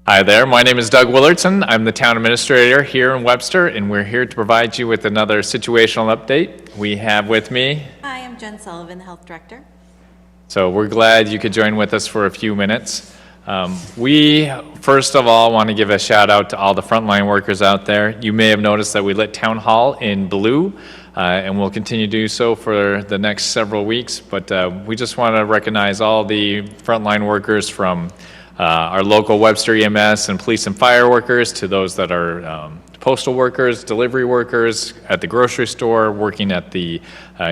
Hi there, my name is Doug Willardson. I'm the town administrator here in Webster, and we're here to provide you with another situational update. We have with me, Hi, I'm Jen Sullivan, the Health Director. so we're glad you could join with us for a few minutes. We, first of all, want to give a shout out to all the frontline workers out there. You may have noticed that we lit Town Hall in blue, and we'll continue to do so for the next several weeks, but we just want to recognize all the frontline workers from our local Webster EMS and police and fire workers to those that are postal workers, delivery workers, at the grocery store, working at the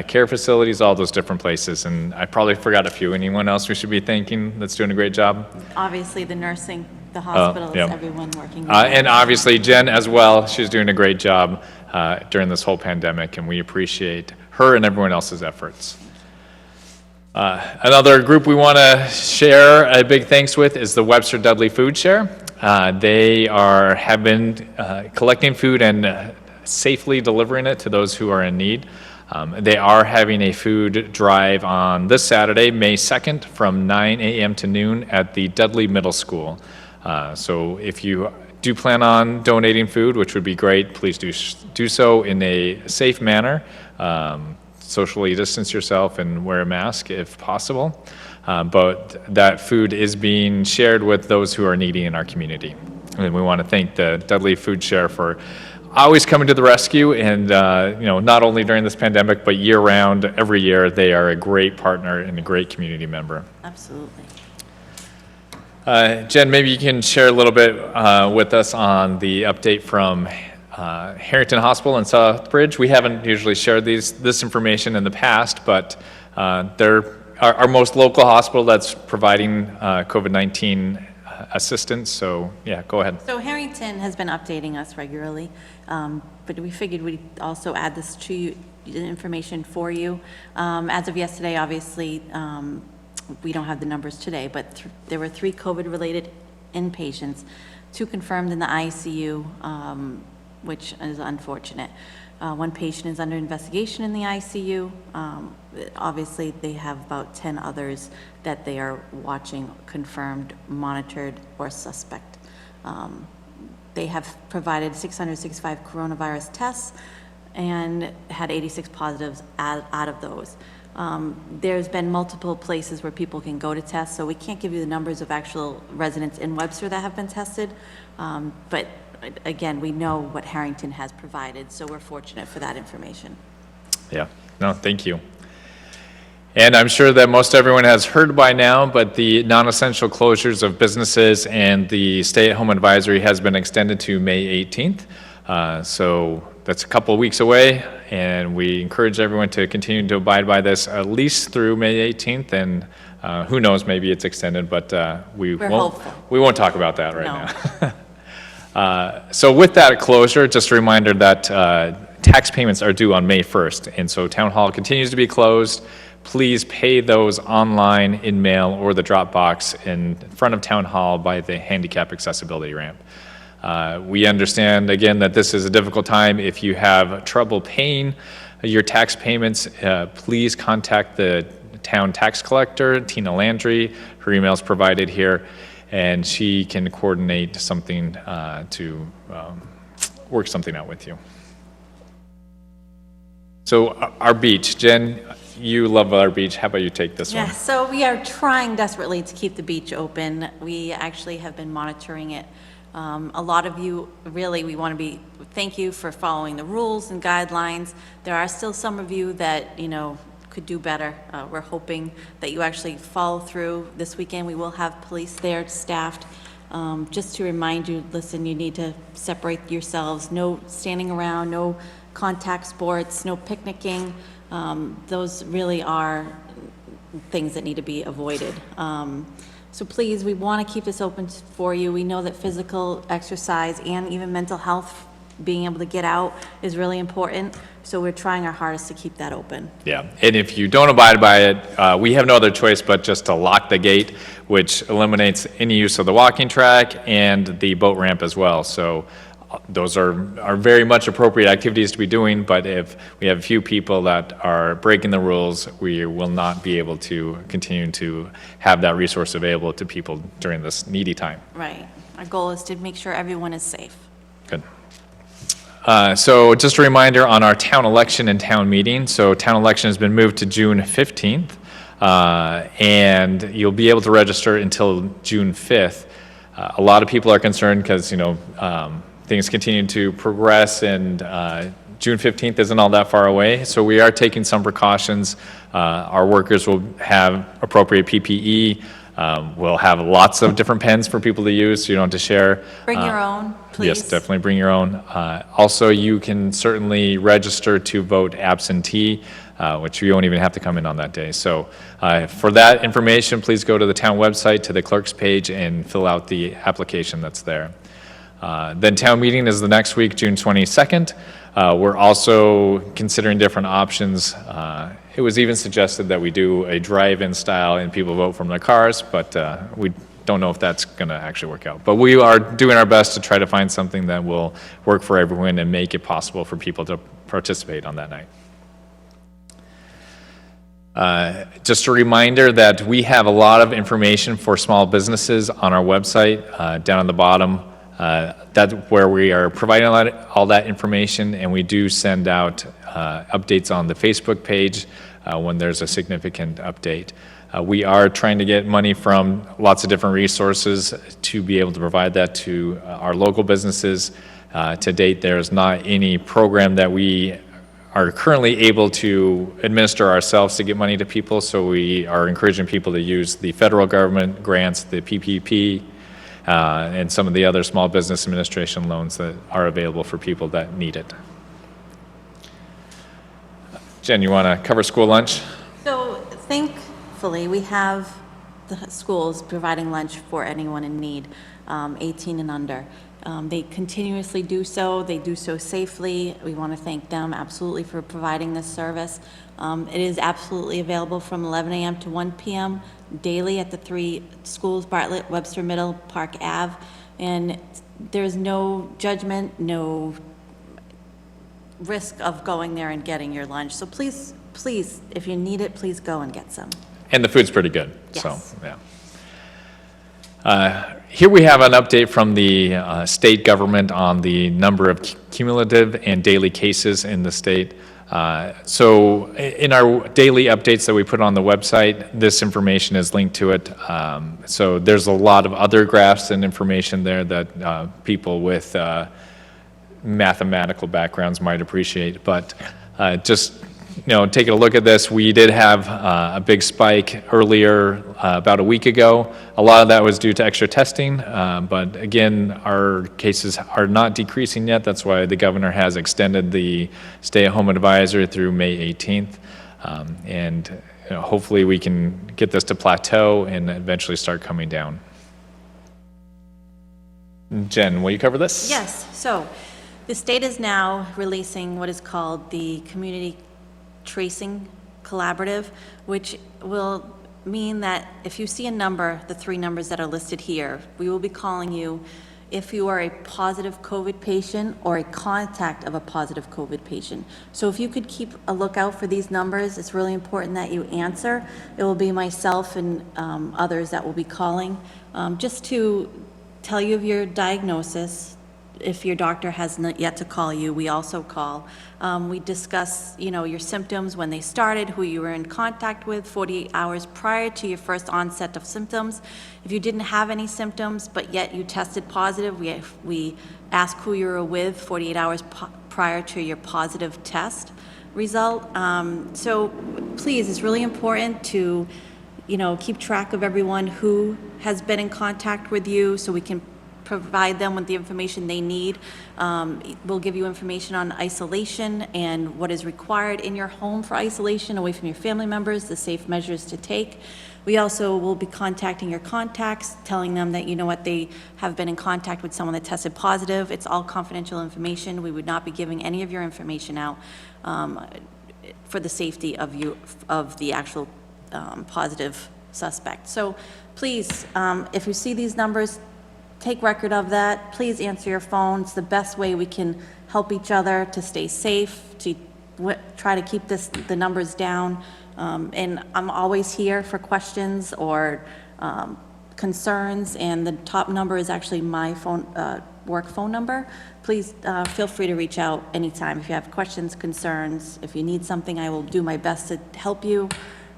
care facilities, all those different places. And I probably forgot a few. Anyone else we should be thanking that's doing a great job? Obviously, the nursing, the hospitals, yeah. everyone working. And obviously Jen as well. She's doing a great job during this whole pandemic, and we appreciate her and everyone else's efforts. Another group we want to share a big thanks with is the Webster Dudley Food Share. They have been collecting food and safely delivering it to those who are in need. They are having a food drive on this Saturday, May 2nd, from 9 a.m. to noon at the Dudley Middle School. So if you do plan on donating food, which would be great, please do so in a safe manner. Socially distance yourself and wear a mask if possible. But that food is being shared with those who are needy in our community. And we want to thank the Dudley Food Share for always coming to the rescue, and not only during this pandemic, but year-round, every year. They are a great partner and a great community member. Absolutely. Jen, maybe you can share a little bit with us on the update from Harrington Hospital in Southbridge. We haven't usually shared this information in the past, but they're our most local hospital that's providing COVID-19 assistance. So yeah, go ahead. So Harrington has been updating us regularly, but we figured we'd also add this to you, the information for you. As of yesterday, obviously, we don't have the numbers today, but there were 3 COVID-related inpatients, 2 confirmed in the ICU, which is unfortunate. 1 patient is under investigation in the ICU. Obviously, they have about 10 others that they are watching, confirmed, monitored, or suspect. They have provided 665 coronavirus tests and had 86 positives out of those. There's been multiple places where people can go to test, so we can't give you the numbers of actual residents in Webster that have been tested, but again, we know what Harrington has provided, so we're fortunate for that information. Yeah, no, thank you. And I'm sure that most everyone has heard by now, but the non-essential closures of businesses and the stay-at-home advisory has been extended to May 18th. So that's a couple of weeks away, and we encourage everyone to continue to abide by this at least through May 18th, and who knows, maybe it's extended, but we won't talk about that right now. So with that closure, just a reminder that tax payments are due on May 1st, and so Town Hall continues to be closed. Please pay those online, in mail, or the drop box in front of Town Hall by the handicap accessibility ramp. We understand, again, that this is a difficult time. If you have trouble paying your tax payments, please contact the town tax collector, Tina Landry. Her email is provided here, and she can coordinate something to work something out with you. So our beach, Jen, you love our beach. How about you take this one? Yeah, so we are trying desperately to keep the beach open. We actually have been monitoring it. A lot of you, really, thank you for following the rules and guidelines. There are still some of you that, could do better. We're hoping that you actually follow through. This weekend we will have police there staffed. Just to remind you, listen, you need to separate yourselves. No standing around, no contact sports, no picnicking. Those really are things that need to be avoided. So please, we want to keep this open for you. We know that physical exercise and even mental health, being able to get out, is really important. So we're trying our hardest to keep that open. Yeah, and if you don't abide by it, we have no other choice but just to lock the gate, which eliminates any use of the walking track and the boat ramp as well. So those are very much appropriate activities to be doing, but if we have a few people that are breaking the rules, we will not be able to continue to have that resource available to people during this needy time. Right. Our goal is to make sure everyone is safe. Good. So just a reminder on our town election and town meeting. So town election has been moved to June 15th, and you'll be able to register until June 5th. A lot of people are concerned because, things continue to progress, and June 15th isn't all that far away. So we are taking some precautions. Our workers will have appropriate PPE. We'll have lots of different pens for people to use, so you don't have to share. Bring your own, please. Yes, definitely bring your own. Also, you can certainly register to vote absentee, which you won't even have to come in on that day. So for that information, please go to the town website, to the clerk's page, and fill out the application that's there. Then town meeting is the next week, June 22nd. We're also considering different options. It was even suggested that we do a drive-in style and people vote from their cars, but we don't know if that's going to actually work out. But we are doing our best to try to find something that will work for everyone and make it possible for people to participate on that night. Just a reminder that we have a lot of information for small businesses on our website, down at the bottom. That's where we are providing all that information, and we do send out updates on the Facebook page when there's a significant update. We are trying to get money from lots of different resources to be able to provide that to our local businesses. To date, there's not any program that we are currently able to administer ourselves to get money to people, so we are encouraging people to use the federal government grants, the PPP, and some of the other small business administration loans that are available for people that need it. Jen, you want to cover school lunch? So thankfully, we have the schools providing lunch for anyone in need, 18 and under. They continuously do so. They do so safely. We want to thank them absolutely for providing this service. It is absolutely available from 11 a.m. to 1 p.m. daily at the 3 schools, Bartlett, Webster Middle, Park Ave. And there's no judgment, no risk of going there and getting your lunch. So please, if you need it, please go and get some. And the food's pretty good. Yes. So, yeah. Here we have an update from the state government on the number of cumulative and daily cases in the state. So in our daily updates that we put on the website, this information is linked to it. So there's a lot of other graphs and information there that people with mathematical backgrounds might appreciate. But just taking a look at this, we did have a big spike earlier about a week ago. A lot of that was due to extra testing, but again, our cases are not decreasing yet. That's why the governor has extended the stay-at-home advisory through May 18th. And hopefully we can get this to plateau and eventually start coming down. Jen, will you cover this? Yes. So the state is now releasing what is called the Community Tracing Collaborative, which will mean that if you see a number, the 3 numbers that are listed here, we will be calling you if you are a positive COVID patient or a contact of a positive COVID patient. So if you could keep a lookout for these numbers, it's really important that you answer. It will be myself and others that will be calling, just to tell you of your diagnosis. If your doctor has not yet to call you, we also call. We discuss, your symptoms, when they started, who you were in contact with 48 hours prior to your first onset of symptoms. If you didn't have any symptoms, but yet you tested positive, we ask who you were with 48 hours prior to your positive test result. So please, it's really important to, keep track of everyone who has been in contact with you so we can provide them with the information they need. We'll give you information on isolation and what is required in your home for isolation, away from your family members, the safe measures to take. We also will be contacting your contacts, telling them that they have been in contact with someone that tested positive. It's all confidential information. We would not be giving any of your information out for the safety of the actual positive suspect. So please, if you see these numbers, take record of that. Please answer your phone. It's the best way we can help each other to stay safe, to try to keep the numbers down. And I'm always here for questions or concerns, and the top number is actually my phone, work phone number. Please feel free to reach out anytime if you have questions, concerns. If you need something, I will do my best to help you.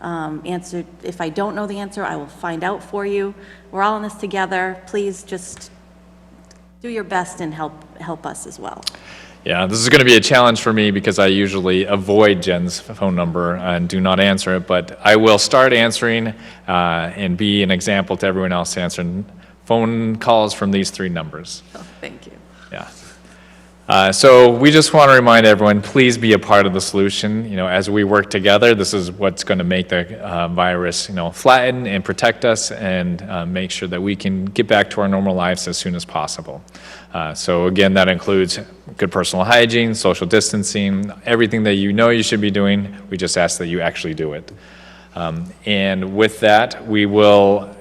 Answer, if I don't know the answer, I will find out for you. We're all in this together. Please just do your best and help us as well. Yeah, this is going to be a challenge for me because I usually avoid Jen's phone number and do not answer it, but I will start answering and be an example to everyone else answering phone calls from these 3 numbers. Oh, thank you. Yeah. So we just want to remind everyone, please be a part of the solution. You know, as we work together, this is what's going to make the virus, flatten and protect us and make sure that we can get back to our normal lives as soon as possible. So again, that includes good personal hygiene, social distancing, everything that you should be doing. We just ask that you actually do it. And with that, we will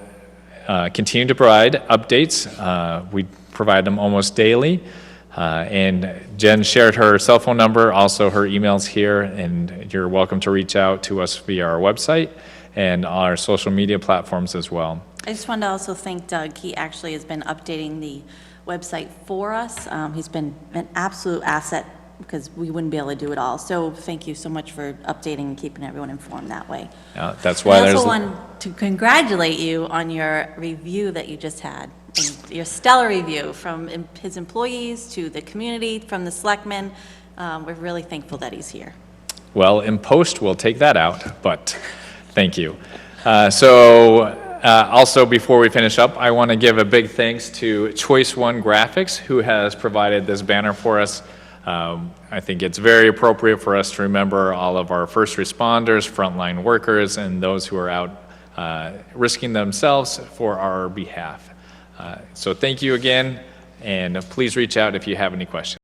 continue to provide updates. We provide them almost daily. And Jen shared her cell phone number, also her email's here, and you're welcome to reach out to us via our website and our social media platforms as well. I just wanted to also thank Doug. He actually has been updating the website for us. He's been an absolute asset because we wouldn't be able to do it all. So thank you so much for updating and keeping everyone informed that way. That's why I there's... also want to congratulate you on your review that you just had. And your stellar review from his employees to the community, from the selectmen. We're really thankful that he's here. Well, in post, we'll take that out, but thank you. Also, before we finish up, I want to give a big thanks to Choice One Graphics, who has provided this banner for us. I think it's very appropriate for us to remember all of our first responders, frontline workers, and those who are out risking themselves for our behalf. So thank you again, and please reach out if you have any questions.